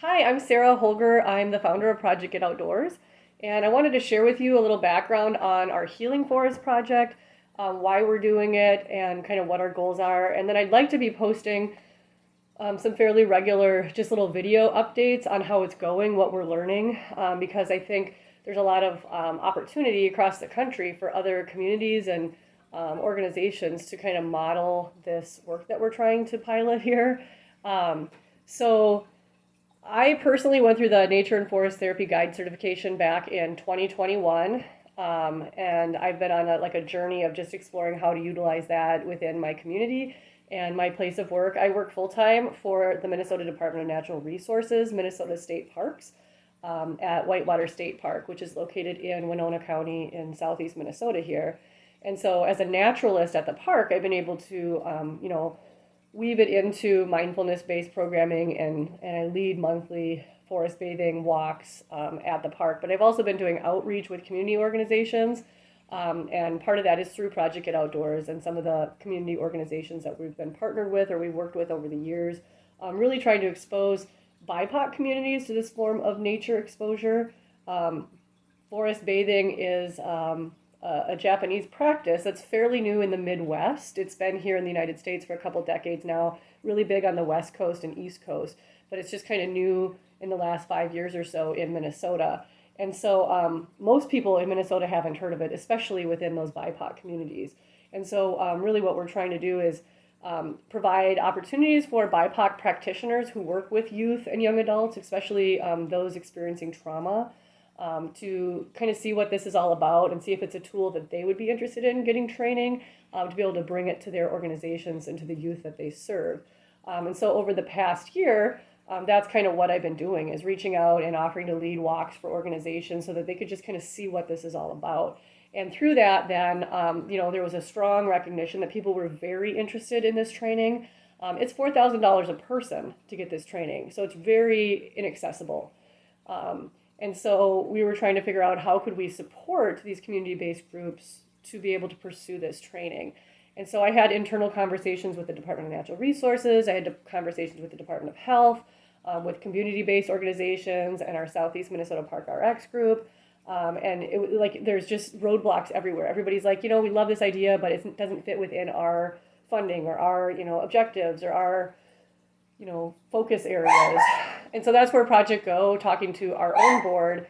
Hi, I'm Sarah Holger. I'm the founder of Project Get Outdoors, and I wanted to share with you a little background on our Healing Forest project, why we're doing it, and kind of what our goals are. And then I'd like to be posting some fairly regular, just little video updates on how it's going, what we're learning, because I think there's a lot of opportunity across the country for other communities and organizations to kind of model this work that we're trying to pilot here. Um, so I personally went through the Nature and Forest Therapy Guide certification back in 2021. And I've been on a journey of just exploring how to utilize that within my community and my place of work. I work full time for the Minnesota Department of Natural Resources, Minnesota State Parks, at Whitewater State Park, which is located in Winona County in southeast Minnesota here. And so, as a naturalist at the park, I've been able to, weave it into mindfulness-based programming, and I lead monthly forest bathing walks at the park. But I've also been doing outreach with community organizations, and part of that is through Project Get Outdoors and some of the community organizations that we've been partnered with or we've worked with over the years, really trying to expose BIPOC communities to this form of nature exposure. Um, Forest bathing is a Japanese practice that's fairly new in the Midwest. It's been here in the United States for a couple decades now, really big on the West Coast and East Coast, but it's just kind of new in the last 5 years or so in Minnesota. And so most people in Minnesota haven't heard of it, especially within those BIPOC communities. And so really what we're trying to do is provide opportunities for BIPOC practitioners who work with youth and young adults, especially those experiencing trauma, to kind of see what this is all about and see if it's a tool that they would be interested in getting training, to be able to bring it to their organizations and to the youth that they serve. And so over the past year, that's kind of what I've been doing, is reaching out and offering to lead walks for organizations so that they could just kind of see what this is all about. And through that, then, there was a strong recognition that people were very interested in this training. It's $4,000 a person to get this training, so it's very inaccessible. And so we were trying to figure out how could we support these community-based groups to be able to pursue this training. And so I had internal conversations with the Department of Natural Resources. I had conversations with the Department of Health, with community-based organizations and our Southeast Minnesota Park RX group. And there's just roadblocks everywhere. Everybody's like, we love this idea, but it doesn't fit within our funding or our, objectives or our, focus areas. And so that's where Project Go, talking to our own board,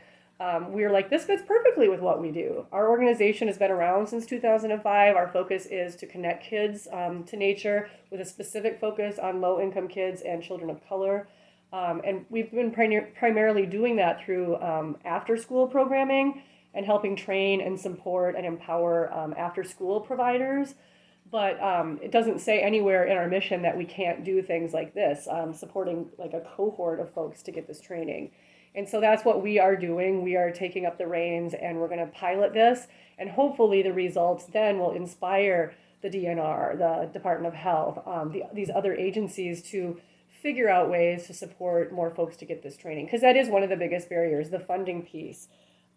we were like, this fits perfectly with what we do. Our organization has been around since 2005. Our focus is to connect kids to nature with a specific focus on low-income kids and children of color. And we've been primarily doing that through after-school programming and helping train and support and empower after-school providers. But it doesn't say anywhere in our mission that we can't do things like this, supporting like a cohort of folks to get this training. And so that's what we are doing. We are taking up the reins and we're going to pilot this. And hopefully the results then will inspire the DNR, the Department of Health, these other agencies to figure out ways to support more folks to get this training. Because that is one of the biggest barriers, the funding piece.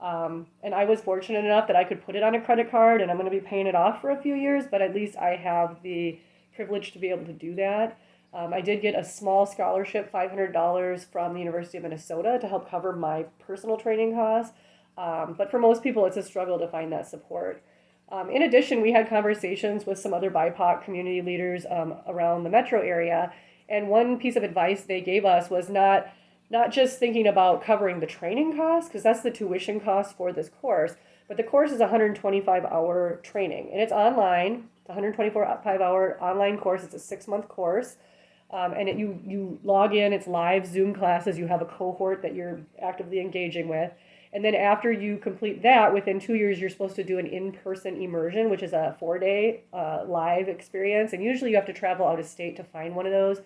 And I was fortunate enough that I could put it on a credit card, and I'm going to be paying it off for a few years, but at least I have the privilege to be able to do that. I did get a small scholarship, $500 from the University of Minnesota to help cover my personal training costs. But for most people, it's a struggle to find that support. In addition, we had conversations with some other BIPOC community leaders around the metro area, and one piece of advice they gave us was not just thinking about covering the training costs, because that's the tuition cost for this course, but the course is a 125-hour training, and it's online. It's a 125-hour online course. It's a 6-month course, and you log in. It's live Zoom classes. You have a cohort that you're actively engaging with, and then after you complete that, within 2 years, you're supposed to do an in-person immersion, which is a 4-day live experience, and usually you have to travel out of state to find one of those.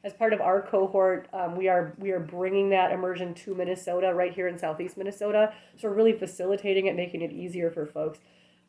As part of our cohort, we are bringing that immersion to Minnesota, right here in southeast Minnesota. So we're really facilitating it, making it easier for folks.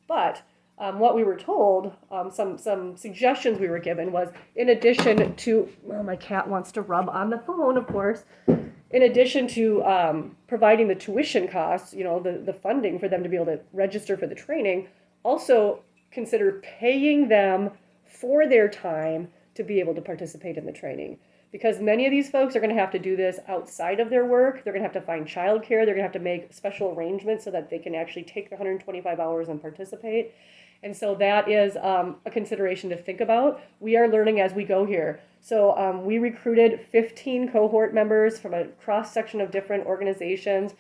But what we were told, some suggestions we were given was, in addition to, well, my cat wants to rub on the phone, of course. In addition to providing the tuition costs, the funding for them to be able to register for the training, also consider paying them for their time to be able to participate in the training. because many of these folks are going to have to do this outside of their work. They're going to have to find childcare. They're going to have to make special arrangements so that they can actually take the 125 hours and participate. And so that is a consideration to think about. We are learning as we go here. So we recruited 15 cohort members from a cross section of different organizations.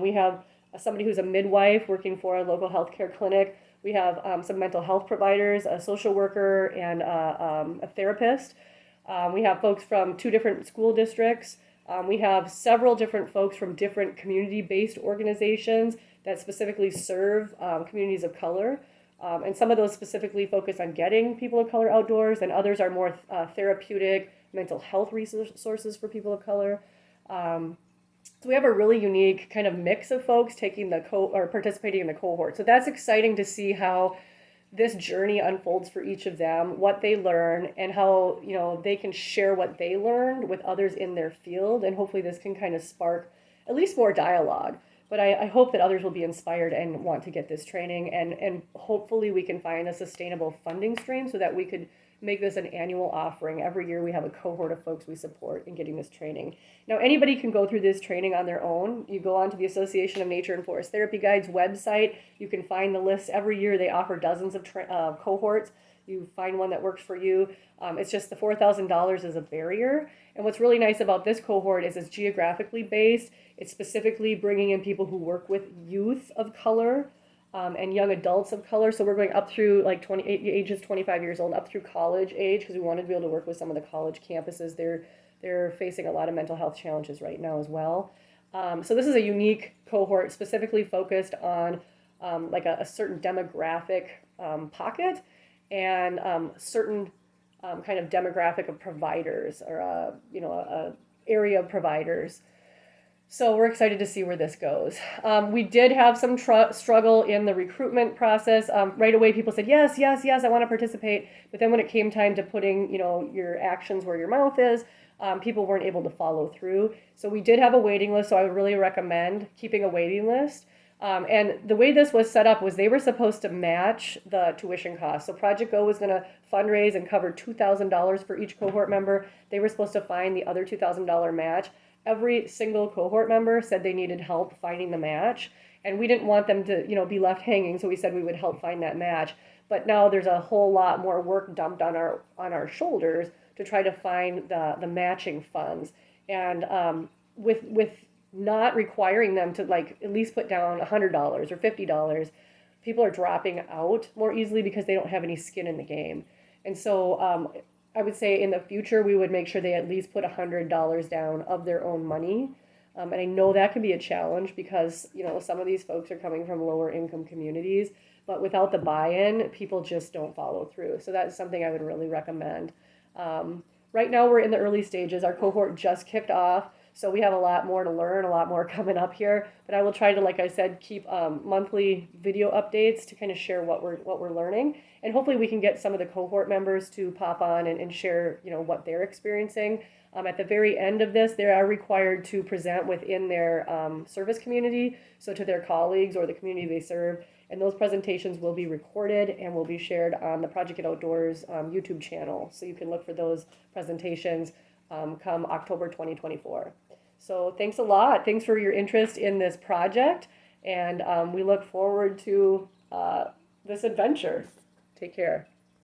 We have somebody who's a midwife working for a local healthcare clinic. We have some mental health providers, a social worker, and a therapist. We have folks from 2 different school districts. We have several different folks from different community-based organizations that specifically serve communities of color. And some of those specifically focus on getting people of color outdoors, and others are more therapeutic mental health resources for people of color. So we have a really unique kind of mix of folks taking the or participating in the cohort. So that's exciting to see how this journey unfolds for each of them, what they learn, and how they can share what they learned with others in their field. And hopefully this can kind of spark at least more dialogue. But I hope that others will be inspired and want to get this training, and hopefully we can find a sustainable funding stream so that we could make this an annual offering. Every year we have a cohort of folks we support in getting this training. Now, anybody can go through this training on their own. You go onto the Association of Nature and Forest Therapy Guides website. You can find the list. Every year they offer dozens of cohorts. You find one that works for you. It's just the $4,000 is a barrier. And what's really nice about this cohort is it's geographically based. It's specifically bringing in people who work with youth of color and young adults of color. So we're going up through like ages 25 years old, up through college age, because we wanted to be able to work with some of the college campuses. They're facing a lot of mental health challenges right now as well. So this is a unique cohort specifically focused on like a certain demographic pocket and certain kind of demographic of providers, or a area of providers. So we're excited to see where this goes. We did have some struggle in the recruitment process. Right away, people said, yes, I want to participate. But then when it came time to putting, your actions where your mouth is, people weren't able to follow through. So we did have a waiting list. So I would really recommend keeping a waiting list. And the way this was set up was they were supposed to match the tuition costs. So Project Go was going to fundraise and cover $2,000 for each cohort member. They were supposed to find the other $2,000 match. Every single cohort member said they needed help finding the match, and we didn't want them to, be left hanging. So we said we would help find that match. But now there's a whole lot more work dumped on our shoulders to try to find the matching funds, and with not requiring them to at least put down $100 or $50, people are dropping out more easily because they don't have any skin in the game. And so I would say in the future, we would make sure they at least put $100 down of their own money. And I know that can be a challenge because, some of these folks are coming from lower income communities, but without the buy-in, people just don't follow through. So that's something I would really recommend. Right now, we're in the early stages. Our cohort just kicked off. So we have a lot more to learn, a lot more coming up here. But I will try to, like I said, keep monthly video updates to kind of share what we're learning. And hopefully we can get some of the cohort members to pop on and share, what they're experiencing. At the very end of this, they are required to present within their service community, so to their colleagues or the community they serve. And those presentations will be recorded and will be shared on the Project Get Outdoors YouTube channel. So you can look for those presentations come October 2024. So thanks a lot. Thanks for your interest in this project. And we look forward to this adventure. Take care.